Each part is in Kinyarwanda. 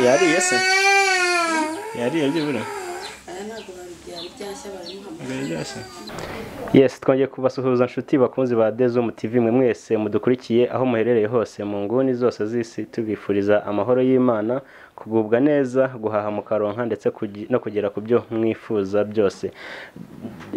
Yariye se? Yariye byibura? Yes, twongeye kubasuhuza nshuti bakunzi ba ZOOM TV mwese mudukurikiye aho muherereye hose mu nguni zose z'isi, tubifuriza amahoro y'Imana, kugubwa neza, guhaha mu karonka ndetse no kugera ku byo mwifuza byose.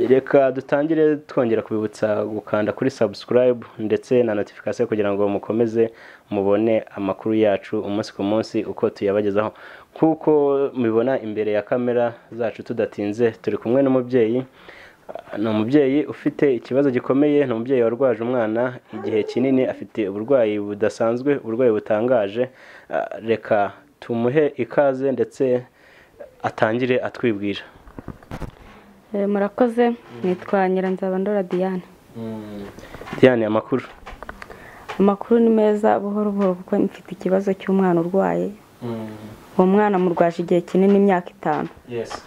Reka dutangire twongera kubibutsa gukanda kuri subscribe ndetse na notification kugira ngo mukomeze mubone amakuru yacu umunsi ku munsi uko tuyabagezaho. Kuko mubibona imbere ya kamera zacu tudatinze, turi kumwe n'umubyeyi. Ni umubyeyi ufite ikibazo gikomeye, ni umubyeyi warwaje umwana igihe kinini, afite uburwayi budasanzwe, uburwayi butangaje. Reka tumuhe ikaze ndetse atangire atwibwira. Murakoze, nitwa Nyiranzabandora Diane. Diane, amakuru? Amakuru ni meza buhoro buhoro kuko mfite ikibazo cy'umwana urwaye. Uwo mwana murwaje igihe kinini, imyaka 5. Yes.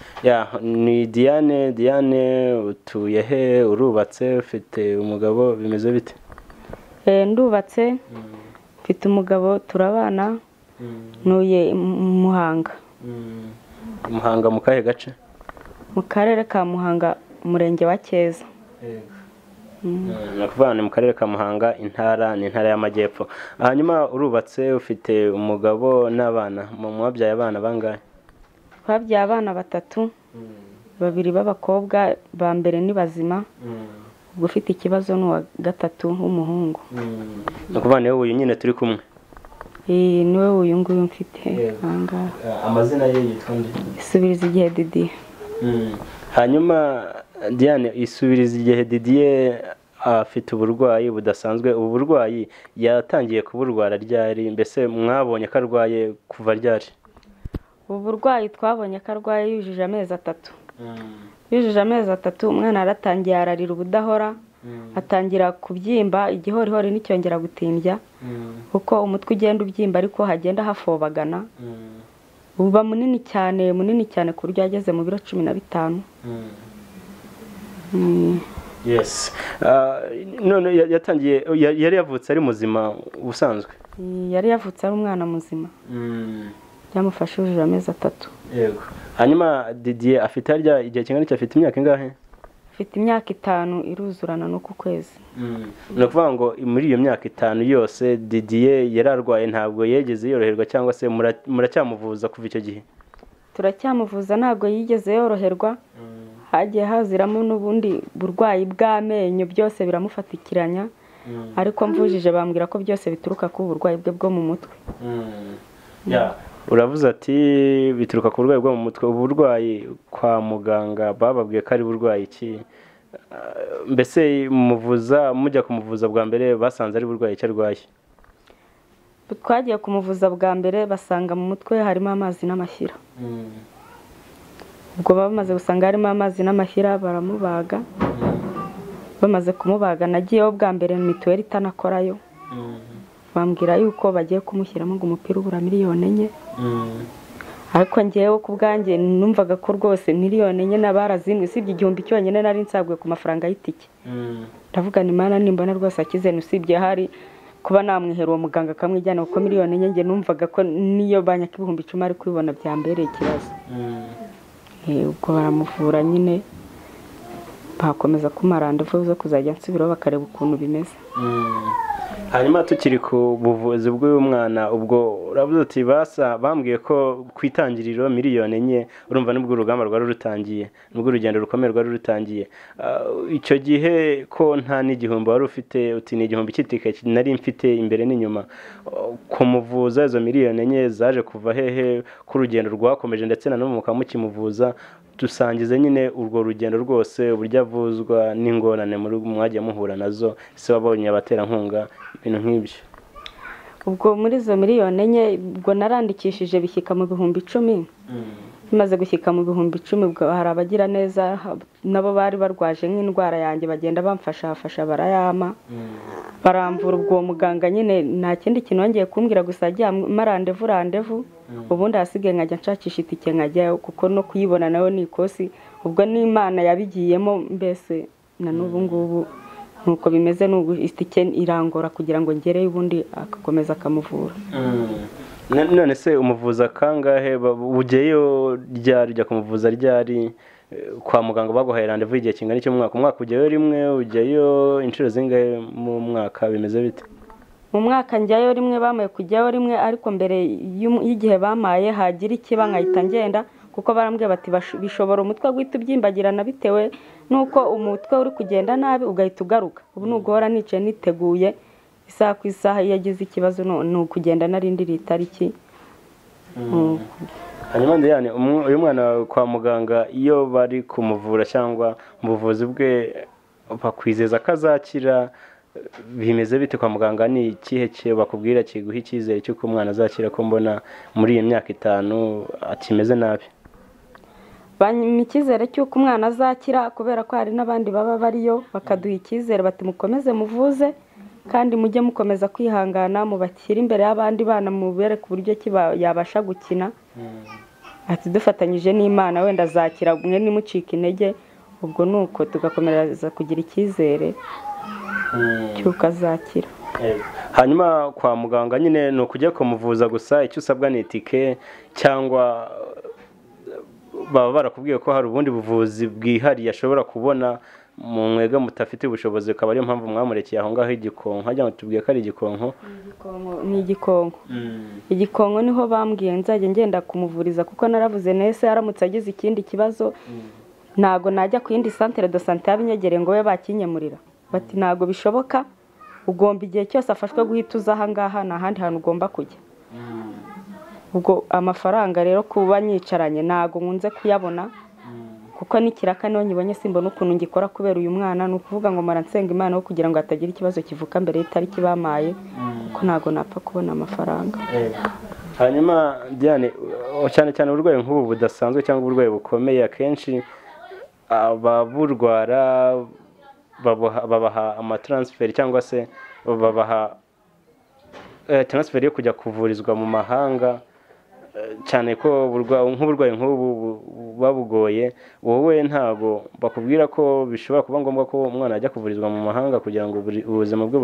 Ni Diane utuye he, urubatse, ufite umugabo, bimeze bite? Ndubatse, mfite umugabo, turabana, ntuye Muhanga. Muhanga mu kahe gace? Mu karere ka Muhanga, umurenge wa Cyeza. Nakuvana mu karere ka Muhanga, intara ni intara y'Amajyepfo. Hanyuma urubatse, ufite umugabo n'abana. Mwabyaye abana bangahe? Twabyaye abana 3, 2 b'abakobwa, ba mbere ni bazima. Ubwo ufite ikibazo n'uwa 3 w'umuhungu. Nakuvana uyu nyine turi kumwe. Niwe uyu nguyu mfite anga. Amazina ye yitwa nde? Isubiriza igihe Didier. Hanyuma Diane, isubiriza igihe Didier afite uburwayi budasanzwe. Ubu burwayi yatangiye kuburwara ryari, mbese mwabonye ko arwaye kuva ryari? Ubu burwayi twabonye ko arwaye yujuje amezi 3. Yujuje amezi 3 umwana aratangiye ararira ubudahora, atangira kubyimba, igihorihori n'icyongera gutimbya, kuko umutwe ugenda ubyimba ariko hagenda hafobagana. Uba munini cyane ku buryo ageze mu biro 15. Yes. None yatangiye yari yavutse ari muzima ubusanzwe? Yari yavutse ari umwana muzima. Yamufashe ujuje amezi 3. Yego. Hanyuma Didier afite harya igihe kingana iki, afite imyaka ingahe? Afite imyaka 5 iruzurana no ku kwezi. No kuvuga ngo muri iyo myaka 5 yose Didier yararwaye, ntabwo yegeze yoroherwa, cyangwa se muracyamuvuza kuva icyo gihe? Turacyamuvuza, ntabwo yigeze yoroherwa. Hagiye haziramo n'ubundi burwayi bw'amenyo, byose biramufatikiranya. Ariko mvujije bambwira ko byose bituruka ku burwayi bwe bwo mu mutwe. Uravuze ati bituruka ku burwayi bwo mu mutwe. Uburwayi kwa muganga bababwiye ko ari burwayi ki? Mbese mujya kumuvuza bwa mbere basanze ari burwayi ki arwaye? Twagiye kumuvuza bwa mbere basanga mu mutwe harimo amazi n'amashyira. Ubwo bamaze gusanga harimo amazi n'amashyira baramubaga. Bamaze kumubaga nagiyeho bwa mbere mituweli itanakorayo. Bambwira yuko bagiye kumushyiramo ngo umupira ubura miliyoni 4. Ariko ngewe ku bwanjye numvaga ko rwose miliyoni 4 nabarazimwe, usibye 1000 cyonyine nari nsabwe ku mafaranga y'itike. Ndavuga ni Imana nimbona rwose akize, usibye hari kuba namwihera uwo muganga akamwijyana, kuko miliyoni 4 nge numvaga ko niyo banyaka 10,000 ari kubibona byambereye ikibazo. Ubwo baramuvura nyine, bakomeza kumarandevu zo kuzajya nsubiraho bakareba ukuntu bimeze. Hanyuma tukiri ku buvuzi bw'uyu mwana, ubwo uravuze uti bambwiye ko kwitangiriro miliyoni 4, urumva nubwo urugamba rwari rutangiye, nubwo urugendo rukomeye rwari rutangiye. Icyo gihe ko nta n'igihumbi wari ufite, uti ni igihumbi cy'itike nari mfite imbere n'inyuma, kumuvuza izo miliyoni 4 zaje kuva hehe ku rugendo rwakomeje, ndetse na n'ubu mukamukimuvuza? Dusangize nyine urwo rugendo rwose, uburyo avuzwa n'ingorane mwagiye muhura nazo, ese wabonye abaterankunga, ibintu nk'ibyo? Ubwo muri izo miliyoni 4 ubwo narandikishije bishyika mu 10,000. bimaze gushyika mu bihumbi 10 hari abagira neza nabo bari barwaje nk'indwara yanjye bagenda bamfasha barayama baramvura. ubwo muganga nyine nta kindi kintu wongeye kumbwira gusa ajya marandevu ubundi hasigaye nkajya nshakisha itike nkajyayo kuko no kuyibona nayo ni ikosi. ubwo n'Imana yabigiyemo mbese na n'ubu ngubu nuko bimeze, n'ubu itike irangora kugira ngo ngereyo ubundi akakomeza akamuvura. none se umuvuza kangahe ugeyo ryari kumuvuza ryari kwa muganga baguhaye randevu igihe kingana cy'umwaka ugeyo rimwe ugeyo inshuro zingahe mu mwaka bimeze bite? mu mwaka njyayo rimwe, bamaye kujyayo rimwe, ariko mbere y'igihe bamaye hagira ikiba nkahita ngenda kuko barambwiye bati bishobora umutwe guhita ubyimbagirana bitewe nuko umutwe uri kugenda nabi ugahita ugaruka. ubu nuguhora nicaye niteguye isaha ku isaha iyo yagize ikibazo ni ukugenda narindiriye itariki. hanyuma ndiyane uyu mwana kwa muganga iyo bari kumuvura cyangwa mu buvuzi bwe bakwizeza ko azakira, bimeze bite kwa muganga? ni ikihe cyo bakubwira kiguha icyizere cy'uko umwana azakira, ko mbona muri iyi myaka 5 akimeze nabi? banyima icyizere cy'uko umwana azakira kubera ko hari n'abandi baba bariyo bakaduha icyizere bati mukomeze muvuze kandi mujye mukomeza kwihangana mubakira imbere y'abandi bana mubereke uburyo yabasha gukina. ati dufatanyije n'Imana wenda azakira, mwe nimucika intege. ubwo nuko tugakomereza kugira icyizere cy'uko azakira. hanyuma kwa muganga nyine ni ukujya kumuvuza gusa, icyo usabwa ni itike cyangwa baba barakubwiye ko hari ubundi buvuzi bwihariye ashobora kubona mu mwega mutafite ubushobozi, ukaba ariyo mpamvu mwamurekeye aho ngaho igikonko? hajya tubwiye ko ari igikonko. ni igikonko. igikonko niho bambwiye nzajya ngenda kumuvuriza kuko naravuze nese aramutse agize ikindi kibazo ntago najya ku yindi centre de santé y'Abinyegere ngo we bakinyemurira. bati ntago bishoboka, ugomba igihe cyose afashwe guhita uza aha ngaha nta handi hantu ugomba kujya. ubwo amafaranga rero kuba nyicaranye ntago nkunze kuyabona kuko nikiraka niyo nyibonye simbona ukuntu ngikora kubera uyu mwana. ni ukuvuga ngo maransenga Imana kugira ngo atagira ikibazo kivuka mbere y'itariki bamaye kuko ntago napfa kubona amafaranga. hanyuma Diane, cyane uburwayi nk'ubu budasanzwe cyangwa uburwayi bukomeye akenshi ababurwara babaha amatransfer cyangwa se babaha transfer yo kujya kuvurizwa mu mahanga, cyane ko nk'uburwayi nk'ubu babugoye. wowe ntago bakubwira ko bishobora kuba ngombwa ko umwana ajya kuvurizwa mu mahanga kugira ngo ubuzima bwe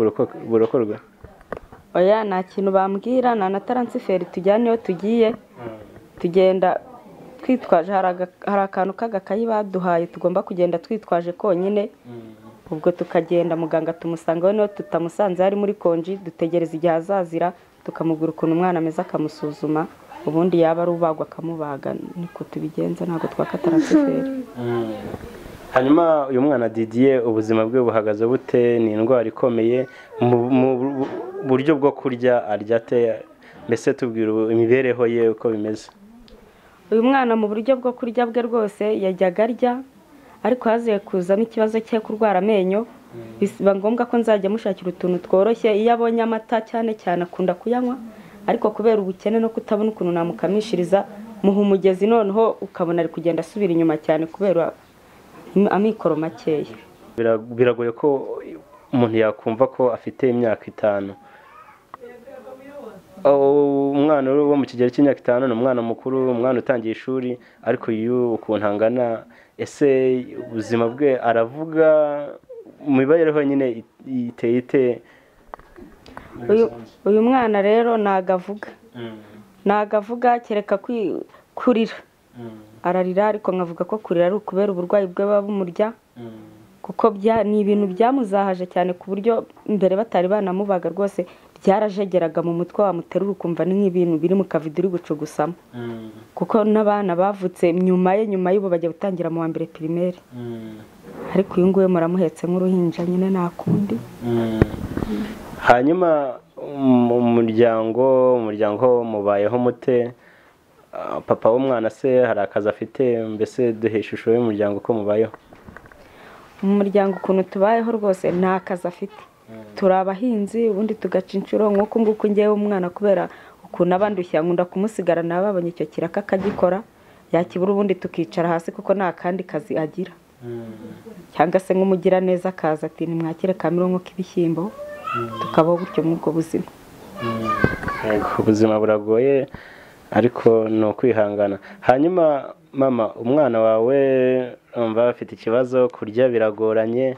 burokorwe? oya, nta kintu bambwira, na transfer tujyana iyo tugiye tugenda twitwaje. hari akantu k'agakayi baduhaye tugomba kugenda twitwaje konyine. ubwo tukagenda muganga tumusangaho, niyo tutamusanze hari muri konji dutegereza igihe azazira tukamubwira ukuntu umwana ameze akamusuzuma, ubundi yaba ari ubagwa akamubaga. niko tubigenza, ntabwo twaka transfer. hanyuma uyu mwana Didier ubuzima bwe buhagaze bute? ni indwara ikomeye mu buryo bwo kurya arya ate? mbese tubwira imibereho ye uko bimeze. uyu mwana mu buryo bwo kurya bwe rwose yajyaga arya, ariko haziye kuzamo ikibazo cyo kurwara amenyo. biba ngombwa ko nzajya mushakira utuntu tworoshye. iyo abonye amata cyane akunda kuyanywa, ariko kubera ubukene no kutabona ukuntu namukamishiriza muha umugezi, noneho ukabona ari kugenda asubira inyuma cyane kubera amikoro makeya. biragoye ko umuntu yakumva ko afite imyaka 5. umwana wo mu kigero cy'imyaka 5 ni umwana mukuru, umwana utangiye ishuri, ariko iyo ukuntu angana, ese ubuzima bwe aravuga mu mibereho nyine iteye ite? uyu mwana rero nagavuga kereka kurira. ararira, ariko nkavuga ko kurira ari ukubera uburwayi bwe bumurya kuko ni ibintu byamuzahaje cyane ku buryo mbere batari banamubaga rwose byarajegeraga mu mutwe, wamuterura ukumva ni nk'ibintu biri mu kavido uri gucugusamo. kuko n'abana bavutse nyuma y'ubu bajya gutangira mu wa mbere primaire. ariko uyu nguyu muramuhetse nk'uruhinja nyine nta kundi. hanyuma umuryango mubayeho mute? papa w'umwana se hari akazi afite? mbese duhe ishusho y'umuryango uko mubayeho. mu muryango ukuntu tubayeho rwose nta kazi afite. turi abahinzi, ubundi tugaca inshuro nk'uko nguko ngewe umwana kubera ukuntu abandushya nkunda kumusigara, babonye icyo kiraka akagikora. yakibura ubundi tukicara hasi kuko nta kandi kazi agira, cyangwa se nk'umugira neza akaza ati nimwakire kamironko k'ibishyimbo, tukabaho gutyo muri ubwo buzima. Ubuzima buragoye ariko ni ukwihangana. Hanyuma mama, umwana wawe umva afite ikibazo, kurya biragoranye,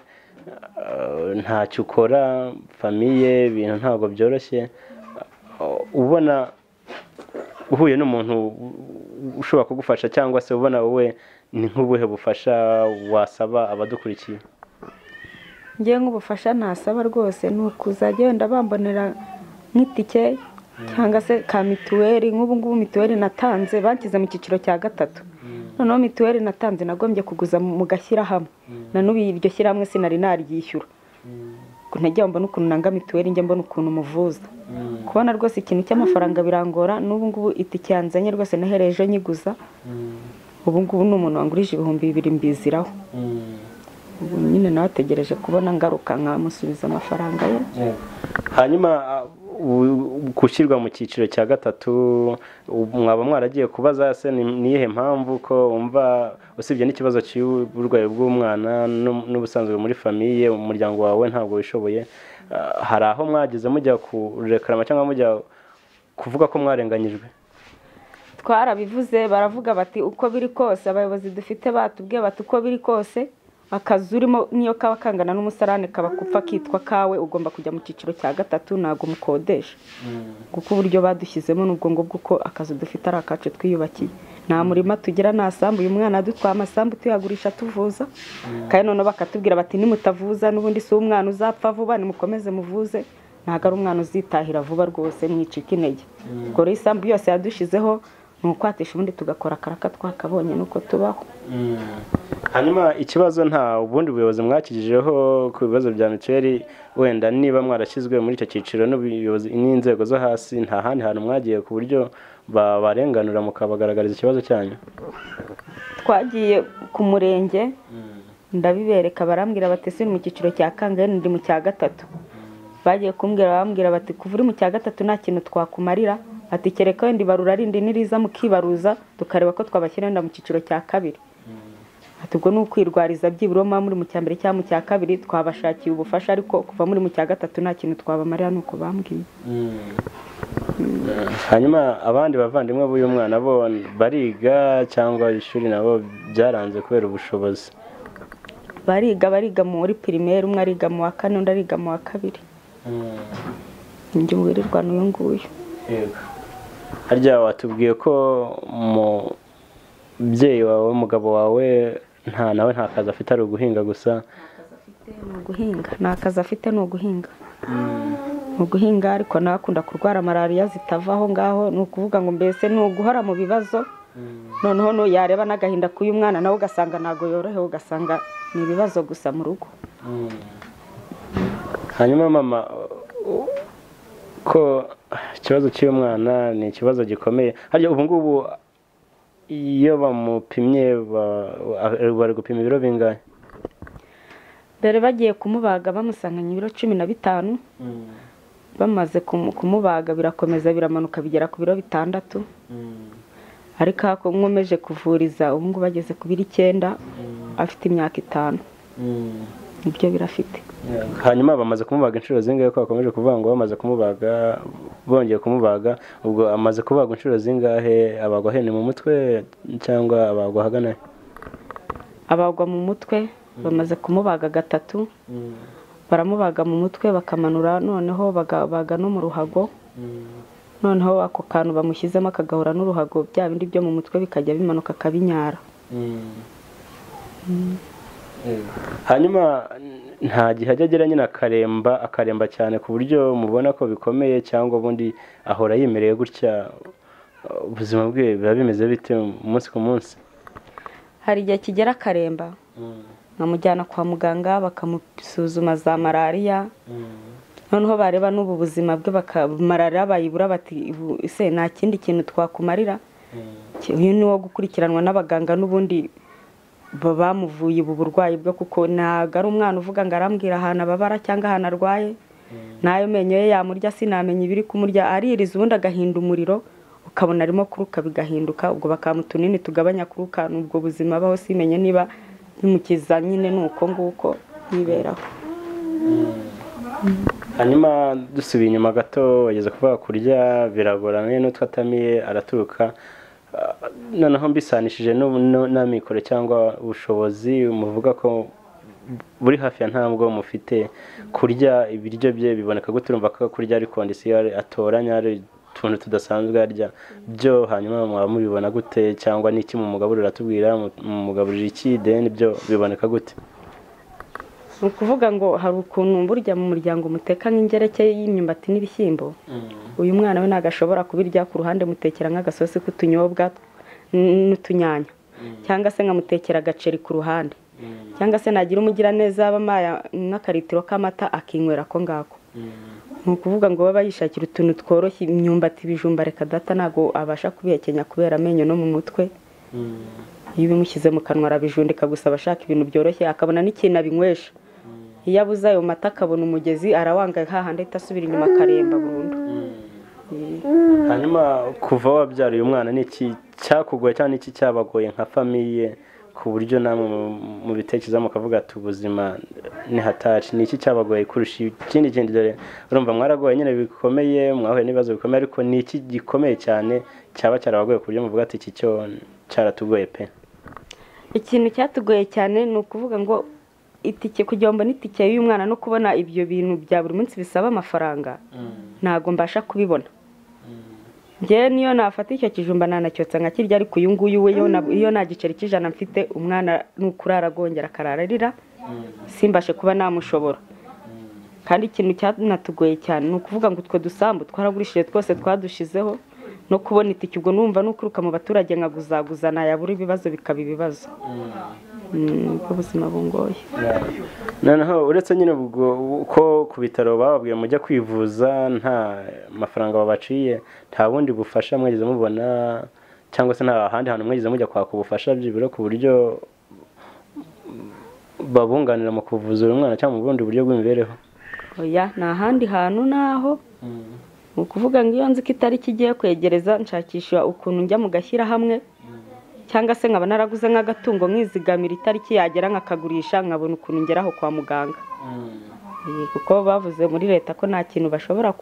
ntacyo ukora, famiye ibintu ntabwo byoroshye, ubona uhuye n'umuntu ushobora kugufasha, cyangwa se ubona wowe ni nk'ubuhe bufasha wasaba abadukurikiye? Ngiye nk'ubufasha nasaba rwose ni ukuzajya wenda bambonera nk'itike cyangwa se ka mituweli. nk'ubu ngubu mituweli natanze bankize mu cyiciro cya 3, noneho mituweli natanze nagombye kuguza mu gashyirahamwe, na n'ubu iryo shyirahamwe sinari naryishyura. Ntajya mbona ukuntu nanga mituweli, njye mbona ukuntu muvuza. Kubona rwose ikintu cy'amafaranga birangora. n'ubu ngubu itike yanzanye rwose nahereje nyiguza, ubu ngubu ni umuntu wangurije 2,000 mbiziraho. ubu nyine nategereje kubona ngaruka nkamusubiza amafaranga ye. Hanyuma gushyirwa mu cyiciro cya 3 mwaba mwaragiye kubaza se niyihe mpamvu ko umva usibye n'ikibazo cy'uburwayi bw'umwana n'ubusanzwe muri famiye umuryango wawe ntabwo wishoboye, hari aho mwageze mujya kurekarama cyangwa mujya kuvuga ko mwarenganyijwe? Twarabivuze, baravuga bati uko biri kose, abayobozi dufite batubwiye bati uko biri kose akazi urimo niyo kaba kangana n'umusarane kaba kupfa kitwa kawe, ugomba kujya mu cyiciro cya 3 ntago mukodesha. Kuko uburyo badushyizemo n'ubwo ngo bw'uko akazi dufite ari akacu twiyubakiye, nta murima tugira, nta sambu. uyu mwana dutwa amasambu tuyagurisha tuvuza, kandi none bakatubwira bati nimutavuza n'ubundi si umwana uzapfa vuba, nimukomeze muvuze, ntago ari umwana uzitahira vuba rwose, mwicika intege. Ubwo rero isambu yose yadushizeho nukwatisha ubundi tugakora karaka twakabonye nuko tubaho. Hanyuma ikibazo nta ubundi buyobozi mwakijijeho ku bibazo bya mituweli, wenda niba mwarashyizwe muri icyo cyiciro n'ubuyobozi n'inzego zo hasi, nta handi hantu mwagiye ku buryo barenganura mukabagaragariza ikibazo cyanyu? Twagiye ku murenge ndabibereka, barambwira bati si mu cyiciro cya kangahe, ndi mu cya 3. Bagiye kumbwira bambwira bati kuva uri mu cya 3 nta kintu twakumarira, ati kereka wenda ibarura rindi niriza mukibaruza tukareba ko twabashyira wenda mu cyiciro cya 2. Ati ubwo n'ukwirwariza by'ibiro muri mu cya 1 cyangwa mu cya 2 twabashakiye ubufasha, ariko kuva muri mu cya 3 nta kintu twabamarira nuko bambwiye. Hanyuma abandi bavandimwe b'uyu mwana bo bariga cyangwa ishuri nabo byaranze kubera ubushobozi? Bariga muri primaire, umwe ariga mu wa 4 undi ariga mu wa 2. Njye wirirwa n'uyu nguyu. Yego. Harya watubwiye ko mubyeyi wawe umugabo wawe nawe nta kazi afite ari uguhinga gusa? Nta kazi afite ni uguhinga. Uguhinga, ariko nakunda kurwara malaria zitavaho ngaho, ni ukuvuga ngo mbese ni uguhora mu bibazo. Noneho no yareba n'agahinda k'uyu mwana nawe ugasanga ntago yorohewe, ugasanga ni ibibazo gusa mu rugo. Hanyuma mama, ko ikibazo cy'uyu mwana ni ikibazo gikomeye, harya ubu ngubu iyo bamupimye bari gupima ibiro bingahe? Mbere bagiye kumubaga bamusanganye ibiro 15, bamaze kumubaga birakomeza biramanuka bigera ku biro 6. Ariko ako nkomeje kuvuriza ubu ngubu bageze ku biro 9, afite imyaka 5. Nibyo birafite. Hanyuma bamaze kumubaga inshuro zingahe ko bakomeje kuvuga ngo bamaze kumubaga bongeye kumubaga? Ubwo amaze kubaga inshuro zingahe? Abagwa hene mu mutwe cyangwa abagwa hagana? Abagwa mu mutwe, bamaze kumubaga 3. Baramubaga mu mutwe bakamanura, noneho bagabaga no mu ruhago. Noneho ako kantu bamushyizemo akagahura n'uruhago, bya bindi byo mu mutwe bikajya bimanuka kabinyara. Hanyuma nta gihe ajya agera nyine akaremba cyane ku buryo mubona ko bikomeye, cyangwa ubundi ahora yimereye gutya? Ubuzima bwe biba bimeze bite umunsi ku munsi? Hari igihe kigera akaremba, nkamujyana kwa muganga bakamusuzuma za malaria. Noneho bareba n'ubu buzima bwe malaria bayibura, bati ese nta kindi kintu twakumarira? Uyu ni wo gukurikiranwa n'abaganga n'ubundi bamuvuye ubu burwayi bwe, kuko ntago ari umwana uvuga ngo arambwira ahantu ababara cyangwa ahantu arwaye. Nayo menyo ye yamurya sinamenya ibiri kumurya, aririza ubundi agahinda umuriro ukabona arimo kuruka bigahinduka, ubwo bakamutunini tugabanya kuruka, n'ubwo buzima baho simenye niba bimukiza nyine nuko nguko yiberaho. Hanyuma dusubiye inyuma gato, wageze kuvuga kurya biragoranye n'utwo atamiye araturuka, noneho mbisanishije n'amikoro cyangwa ubushobozi, muvuga ko buri hafi ya ntabwo mufite kurya ibiryo bye biboneka gute? Urumva ko kurya ari kondisiyo atoranya, ari utuntu tudasanzwe arya byo, hanyuma mwaba mubibona gute? Cyangwa n'iki mu mugaburira atubwira, mu mugaburira iki deni byo biboneka gute? Ni ukuvuga ngo hari ukuntu burya mu muryango muteka nk'ingereke y'imyumbati n'ibishyimbo, uyu mwana we ntabwo ashobora kubirya, ku ruhande mutekera nk'agasosi k'utunyobwa n'utunyanya, cyangwa se nkamutekera agaceri ku ruhande, cyangwa se nagira umugiraneza bamaya n'akaritiro k'amata akinywera ko ngako. Ni ukuvuga ngo baba yishakira utuntu tworoshye, imyumbati, ibijumba reka data ntabwo abasha kubihekenya kubera amenyo no mu mutwe. Iyo bimushyize mu kanwa arabijundika, gusa abashaka ibintu byoroshye, akabona n'ikintu abinywesha. Iyo abuze ayo mata akabona umugezi arawanga, hahandi ahita asubira inyuma akaremba burundu. Hanyuma kuva wabyara uyu mwana n'iki cyakugoye cyane, iki cyabagoye nka famiye, ku buryo namwe mu bitekerezo mukavuga ati ubuzima ni hataci? Ni iki cyabagoye kurusha ikindi kindi? Dore urumva mwaragoye nyine bikomeye, mwahuye n'ibibazo bikomeye, ariko ni iki gikomeye cyane cyaba cyarabagoye ku buryo muvuga ati iki cyo cyaratugoye pe? Ikintu cyatugoye cyane ni ukuvuga ngo itike, kugira ngo mbone itike y'uyu mwana no kubona ibyo bintu bya buri munsi bisaba amafaranga, ntago mbasha kubibona. Njye niyo nafata icyo kijumba nanacyotsa nkakirya, ariko uyu nguyu we iyo nta giceri cy'ijana mfite, umwana nukurara agongera akarararira, simbashe kuba namushobora. Kandi ikintu cyanatugoye cyane ni ukuvuga ngo utwo dusambu twaragurishije twose twadushizeho, no kubona itike ubwo numva nukuruka mu baturage nkaguzaguzana, yabura ibibazo bikaba ibibazo. Ubuzima bungoye. Noneho uretse nyine uko ku bitaro bababwiye mujya kwivuza nta mafaranga babaciye, nta bundi bufasha mwageze mubona, cyangwa se nta handi hantu mwageze mujya kwaka ubufasha by'ibiro ku buryo babunganira mu kuvuza uyu mwana cyangwa mu bundi buryo bw'imibereho? Oya, nta handi hantu naho. Ni ukuvuga ngo iyo nzi ko itariki igiye kwegereza, nshakisha ukuntu njya mu gashyira hamwe, cyangwa se nkaba naraguze nk'agatungo nkizigamira, itariki yagera nkakagurisha, nkabona ukuntu ngeraho kwa muganga. Kuko bavuze muri leta ko nta kintu bashobora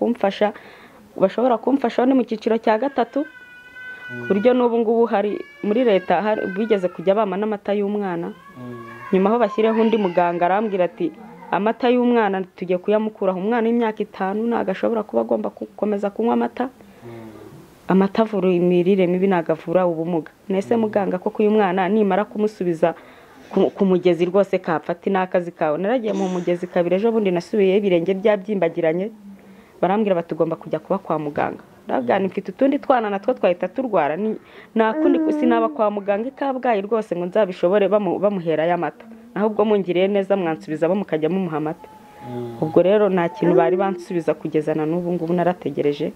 kumfasha ni mu cyiciro cya gatatu, ku buryo n'ubu ngubu hari muri leta bigeze kujya bama n'amata y'umwana, nyuma aho bashyiriyeho undi muganga arambwira ati amata y'umwana tugiye kuyamukuraho, umwana w'imyaka 5 ntabwo ashobora kuba agomba gukomeza kunywa amata. Amata avura imirire mibi, ntabwo avura ubumuga. Nese muganga koko uyu mwana nimara kumusubiza ku mugezi rwose kapfati n'akazi kawe? Naragiye mu mugezi kabiri, ejo bundi nasubiye ibirenge byabyimbagiranye, barambwira batugomba kujya kuba kwa muganga. Ndabwira mfite utundi twana natwo twahita turwara, nakundi sinaba kwa muganga ikabwayi rwose ngo nzabishobore bamuhera y'amata, ahubwo mungiriye neza mwansubiza mukajya mumuha amata. Ubwo rero nta kintu bari bansubiza kugeza na n'ubu ngubu, narategereje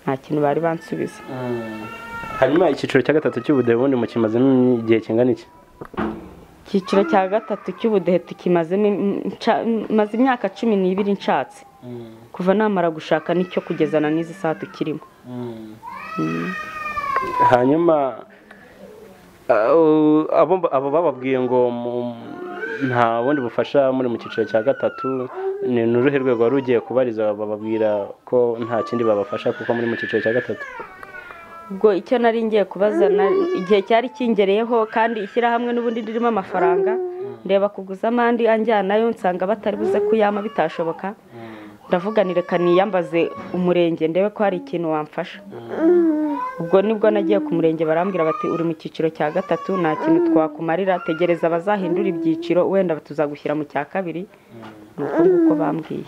nta kintu bari bansubiza. Hanyuma icyiciro cya gatatu cy'ubudehe bundi mukimazemo igihe kingana iki? Icyiciro cya gatatu cy'ubudehe tukimazemo maze imyaka 12 nshatse, kuva namara gushaka nicyo kugezana n'izi saa tukirimo. Hanyuma abo bababwiye ngo nta bundi bufasha muri mu cyiciro cya gatatu, ni uruhe rwego wari ugiye kubariza bababwira ko nta kindi babafasha kuko muri mu cyiciro cya gatatu? Ubwo icyo nari ngiye kubaza, igihe cyari kingereyeho kandi ishyirahamwe n'ubundi ririmo amafaranga, ndeba kuguza amandi anjyanayo, nsanga batari buze kuyama bitashoboka. Ndavuga ni reka niyambaze umurenge ndebe ko hari ikintu wamfasha. Ubwo nibwo nagiye ku murenge, barambwira bati uri mu cyiciro cya gatatu, nta kintu twakumarira, tegereza bazahindura ibyiciro, wenda tuzagushyira mu cya kabiri. Nuko nguko bambwiye.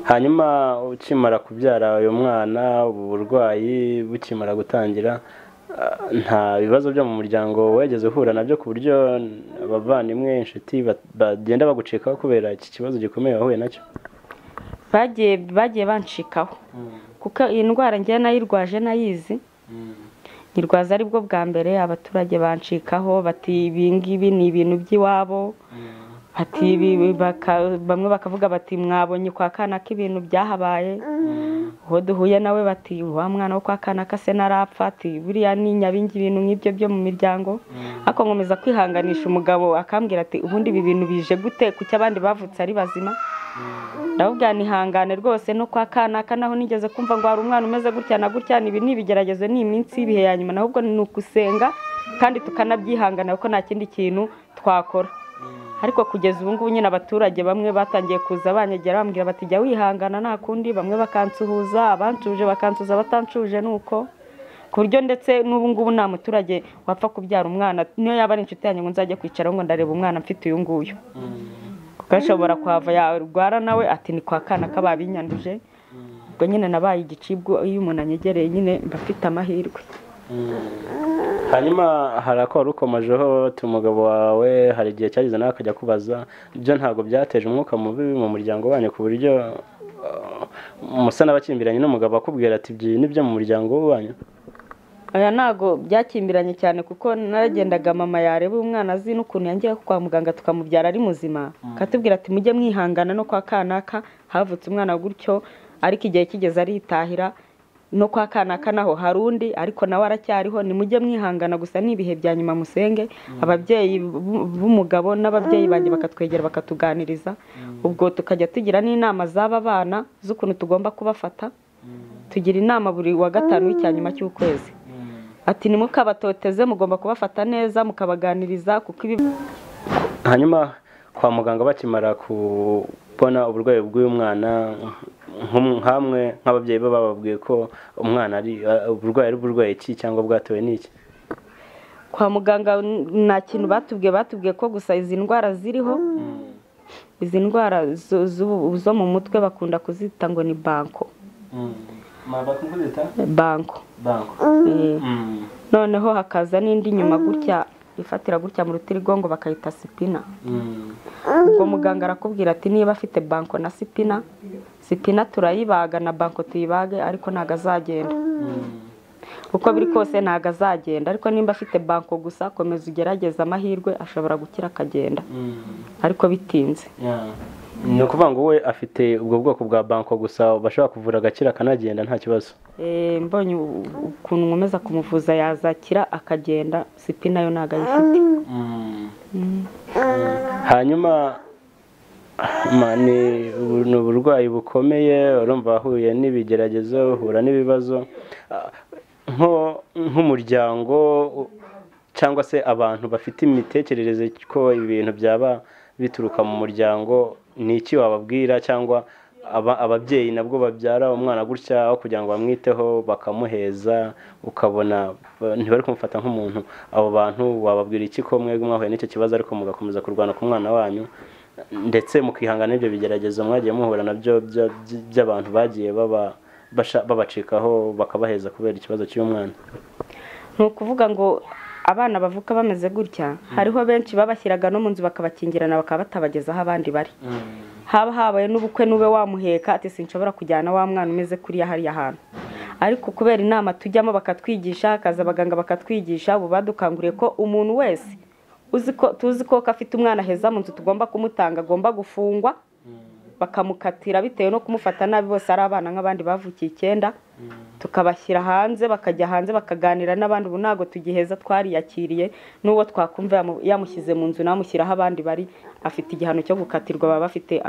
Hanyuma ukimara kubyara uyu mwana, uburwayi bukimara gutangira, nta bibazo byo mu muryango wegeze uhura nabyo ku buryo abavandimwe, inshuti bagenda bagucikaho kubera iki kibazo gikomeye wahuye nacyo? Bagiye banshikaho kuko iyi ndwara ngiye nayirwaje nayizi, nyirwaza aribwo bwa mbere. Abaturage banshikaho bati ibingibi ni ibintu by'iwabo, bamwe bakavuga bati mwabonye kwa kana k'ibintu byahabaye, uwo duhuye nawe bati wa mwana wo kwa kanaka se narapfa, ati buriya ni nyabingi ibintu nk'ibyo byo mu miryango. Ako nkomeza kwihanganisha umugabo akambwira ati ubundi ibi bintu bije gute kuki abandi bavutse ari bazima. Ndabubwira nihangane rwose no kwa kanaka naho nigeze kumva ngo hari umwana umeze gutya na gutya, ibi nibigeragezo ni iminsi y'ibihe ya nyuma, ahubwo ni ukusenga kandi tukanabyihangana kuko nta kindi kintu twakora. Ariko kugeza ubu ngubu nyine abaturage bamwe batangiye kuza banyegera bambwira bati jya wihangana nta kundi, bamwe bakansuhuza, abancuje bakansuza, batancuje nuko ku buryo ndetse n'ubu ngubu nta muturage wapfa kubyara umwana niyo yaba ari inshuti yanjye ngo nzajye kwicaraho ngo ndareba umwana mfite uyu nguyu, kuko ashobora kuhava yarwara nawe ati ni kwa kanaka babinyanduje. Ubwo nyine nabaye igicibwa iyo umuntu anyegereye nyine mba mfite amahirwe. Hanyuma hari ako wari ukomejeho umugabo wawe hari igihe cyageze nawe akajya kubaza, ibyo ntabwo byateje umwuka mubi mu muryango wanyu ku buryo musa n'abakimbiranye n'umugabo akubwira ati ibyo ni byo mu muryango wanyu? Aya ntago byakimbiranye cyane kuko naragendaga mama yareba umwana azi n'ukuntu yangiye kwa muganga tukamubyara ari muzima, katubwira ati mujye mwihangana no kwa kanaka havutse umwana gutyo, ariko igihe kigeze aritahira, no kwa kanaka naho hari undi ariko nawe aracyariho, ni mujye mwihangana gusa n'ibihe bya nyuma musenge. Ababyeyi b'umugabo n'ababyeyi banjye bakatwegera bakatuganiriza, ubwo tukajya tugira n'inama z'aba bana z'ukuntu tugomba kubafata, tugira inama buri wa gatanu w'icyanyuma cy'ukwezi. Ati nimukabatoteze mugomba kubafata neza mukabaganiriza kuko ibi. Hanyuma kwa muganga bakimara kubona uburwayi bw'uyu mwana hamwe nk'ababyeyi be bababwiye ko umwana ari uburwayi iki cyangwa bwatewe n'iki? Kwa muganga nta kintu batubwiye ko gusa izi ndwara ziriho, izi ndwara zo mu mutwe bakunda kuzita ngo ni banko. Banko. Noneho hakaza n'indi nyuma gutya ifatira gutya mu rutirigongo bakayita sipina. Ubwo muganga arakubwira ati niba afite banko na sipina turayibaga na banko tuyibage, ariko ntago azagenda. Uko biri kose ntago azagenda, ariko nimba afite banko gusa komeza ugerageza amahirwe ashobora gukira akagenda, ariko bitinze. Ni ukuvuga ngo we afite ubwo bwoko bwa banko gusa bashobora kuvura agakira akanagenda nta kibazo? Mbonye ukuntu nkomeza kumuvuza yazakira akagenda, sipina yo ntago ayifite. Hanyuma ni uburwayi bukomeye, urumva wahuye n'ibigeragezo, uhura n'ibibazo nk'umuryango cyangwa se abantu bafite imitekerereze ko ibintu byaba bituruka mu muryango, ni iki wababwira? Cyangwa ababyeyi nabwo babyara umwana gutya aho kugira ngo bamwiteho bakamuheza ukabona ntibari kumufata nk'umuntu, abo bantu wababwira iki ko mwebwe mwahuye n'icyo kibazo ariko mugakomeza kurwana ku mwana wanyu ndetse mukihangana n'ibyo bigeragezo mwagiye muhura nabyo by'abantu bagiye babacikaho bakabaheza kubera ikibazo cy'uyu mwana? Ni ukuvuga ngo abana bavuka bameze gutya hariho benshi babashyiraga no mu nzu bakabakingirana bakaba batabagezaho abandi bari. Habaye n'ubukwe nube wamuheka ati sinshobora kujyana wa mwana umeze kuriya hariya hantu, ariko kubera inama tujyamo bakatwigisha, hakaza abaganga bakatwigisha, ubu badukanguriye ko umuntu wese tuzi ko afite umwana heza mu nzu tugomba kumutanga, agomba gufungwa bakamukatira bitewe no kumufata nabi, bose ari abana nk'abandi bavukiye 9, tukabashyira hanze bakajya hanze bakaganira n'abandi. Ubu ntago tugiheza, twariyakiriye n'uwo twakumva yamushyize mu nzu namushyiraho abandi bari, afite igihano cyo gukatirwa. Baba bafite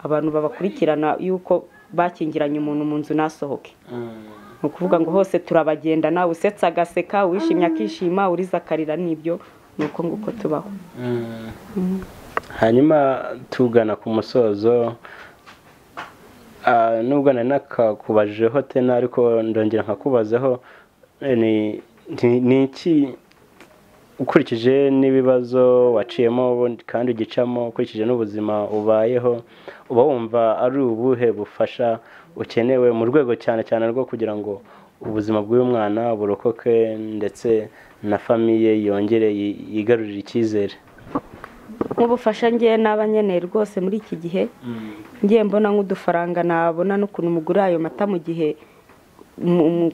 abantu babakurikirana yuko bakingiranye umuntu mu nzu nasohoke. Ni ukuvuga ngo hose turabagenda, nawe usetsa agaseka, wishimye akishima, uriza akarira, n'ibyo nuko nguko tubaho. Hanyuma tugana ku musozo, nubwo nari nakakubajeho tena ariko ndongera nkakubazaho, ni iki ukurikije n'ibibazo waciyemo kandi ugicamo, ukurikije n'ubuzima ubayeho, uba wumva ari ubuhe bufasha ukenewe mu rwego cyane cyane rwo kugira ngo ubuzima bw'uyu mwana burokoke ndetse na famiye yongere yigarurire icyizere? Nk'ubufasha ngiye n'abanyeneye rwose muri iki gihe, ngiye mbona nk'udufaranga nabona n'ukuntu umugura ayo mata mu gihe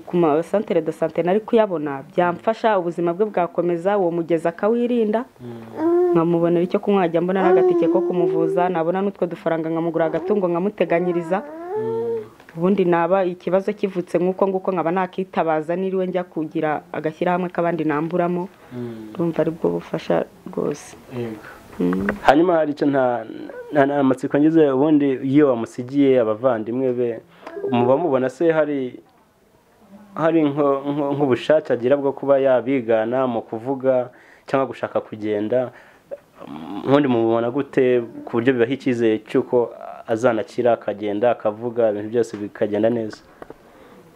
ku ma centre de santé nari kuyabona, byamfasha ubuzima bwe bwakomeza, uwo mugeza akawirinda, nkamubonera icyo kunywa, ajya mbona n'agatike ko kumuvuza, nabona n'utwo dufaranga nkamugura agatungo nkamuteganyiriza, ubundi naba ikibazo kivutse nguko nkaba nakitabaza niriwe njya kugira agashyira hamwe kabandi namburamo urumva ari bwo bufasha rwose. Hanyuma hari icyo nta amatsiko ngize, ubundi iyo wamusigiye abavandimwe be muba mubona se hari nk'ubushake agira bwo kuba yabigana mu kuvuga cyangwa gushaka kugenda, ubundi mubona gute ku buryo bibaha icyizere cy'uko azanakira akagenda akavuga ibintu byose bikagenda neza?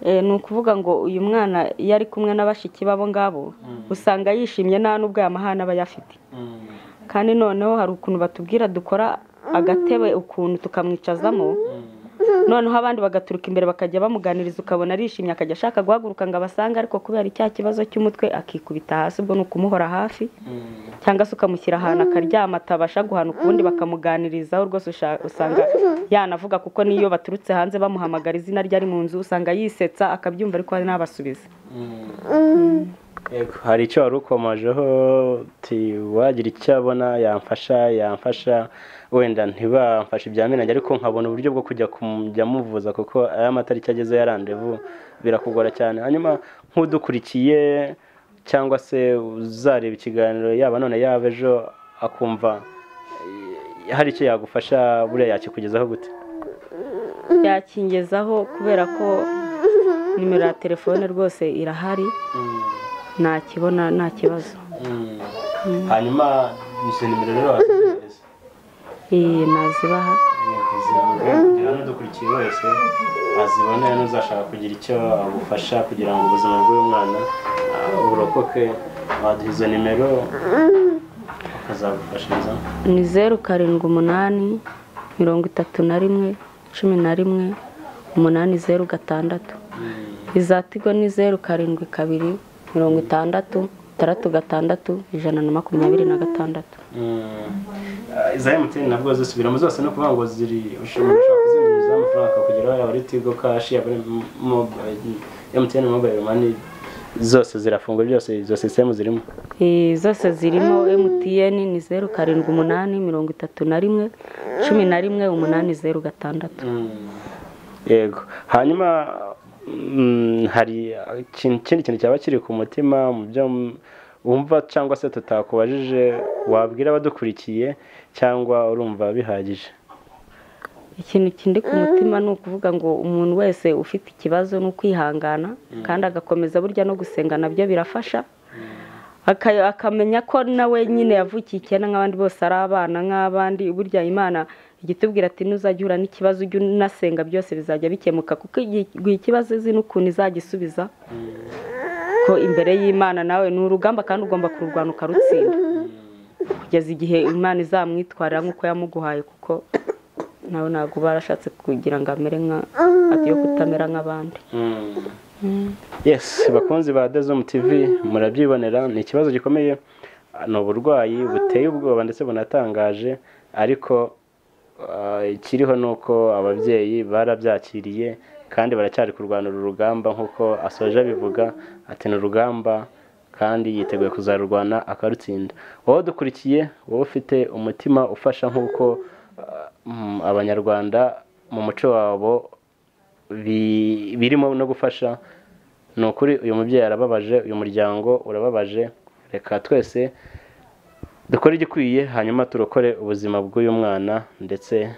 Ni ukuvuga ngo uyu mwana iyo ari kumwe n'abashiki babo ngabo usanga yishimye nta n'ubwo yamahana aba yafite, kandi noneho hari ukuntu batubwira dukora agatebe ukuntu tukamwicazamo, noneho abandi bagaturuka imbere bakajya bamuganiriza ukabona arishimye akajya ashaka guhaguruka ngo abasange, ariko kubera icya kibazo cy'umutwe akikubita hasi, ubwo ni ukumuhora hafi cyangwa se ukamushyira ahantu akaryama atabasha guhanuka, ubundi bakamuganirizaho rwose usanga yanavuga, kuko niyo baturutse hanze bamuhamagara izina rye ari mu nzu usanga yisetsa akabyumva ariko hari n'abasubiza. Hari icyo wari ukomajeho wagira icyo abona yamfasha wenda ntibamfashe ibya minage ariko nkabona uburyo bwo kujya muvuza, kuko aya matariki ageze ya randevu birakugora cyane. Hanyuma nk'udukurikiye cyangwa se uzareba ikiganiro yaba none yaba ejo akumva hari icyo yagufasha, buriya yakikugezaho gute? Yakingezaho kubera ko nimero ya telefone rwose irahari, nakibona nta kibazo. Hanyuma izo nimero rero wazihereza? Nazibaha kugira ngo udukurikiye wese azibone n'uzashaka kugira icyo agufasha kugira ngo ubuzima bw'uyu mwana burokoke, waduha izo nimero akazagufashiriza. Ni 07 81 11 80 iza Tigo ni 07 2 66 126. Iza MTN nabwo zisubiramo zose no kuvuga ngo ziri ushobora kuzinyuza amafaranga kugera yawe Tigo Cash ya MTN Mobile Money zose zirafunguye, byose izo system zirimo. Zose zirimo. MTN ni 07 81 31 11 80. Yego. Hanyuma hari ikindi kintu cyaba kiri ku mutima mu byo wumva cyangwa se tutakubajije wabwira abadukurikiye, cyangwa urumva bihagije? Ikintu kindi ku mutima ni ukuvuga ngo umuntu wese ufite ikibazo no kwihangana kandi agakomeza burya no gusenga nabyo birafasha, akamenya ko nawe nyine yavukiye icyenda nk'abandi bose ari abana nk'abandi. Burya Imana igitubwira ati nuzajya uhura n'ikibazo ujye unasenga byose bizajya bikemuka, kuko ikibazo izi n'ukuntu izagisubiza ko imbere y'Imana nawe ni urugamba kandi ugomba kururwana ukarutsinda kugeza igihe Imana izamwitwarira nk'uko yamuguhaye, kuko nawe ntabwo barashatse kugira ngo amere ati yo kutamera nk'abandi. Yes, bakunzi ba ZOOM TV murabyibonera, ni ikibazo gikomeye, ni uburwayi buteye ubwoba ndetse bunatangaje, ariko ikiriho nuko ababyeyi barabyakiriye kandi baracyari kurwana urugamba nk'uko asoje bivuga ati ni urugamba kandi yiteguye kuzarurwana akarutsinda. Wowe dukurikiye, wowe ufite umutima ufasha nk'uko abanyarwanda mu muco wabo birimo no gufasha, ni ukuri uyu mubyeyi arababaje, uyu muryango urababaje. Reka twese dukore igikwiye hanyuma turokore ubuzima bw'uyu mwana ndetse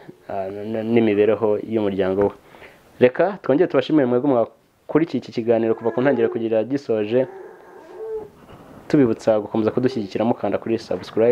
n'imibereho y'umuryango we. Reka twongere tubashimire mwebwe mwakurikiye iki kiganiro kuva ku ntangiriro kugira gisoje, tubibutsa gukomeza kudushyigikira mukanda kuri subscribe.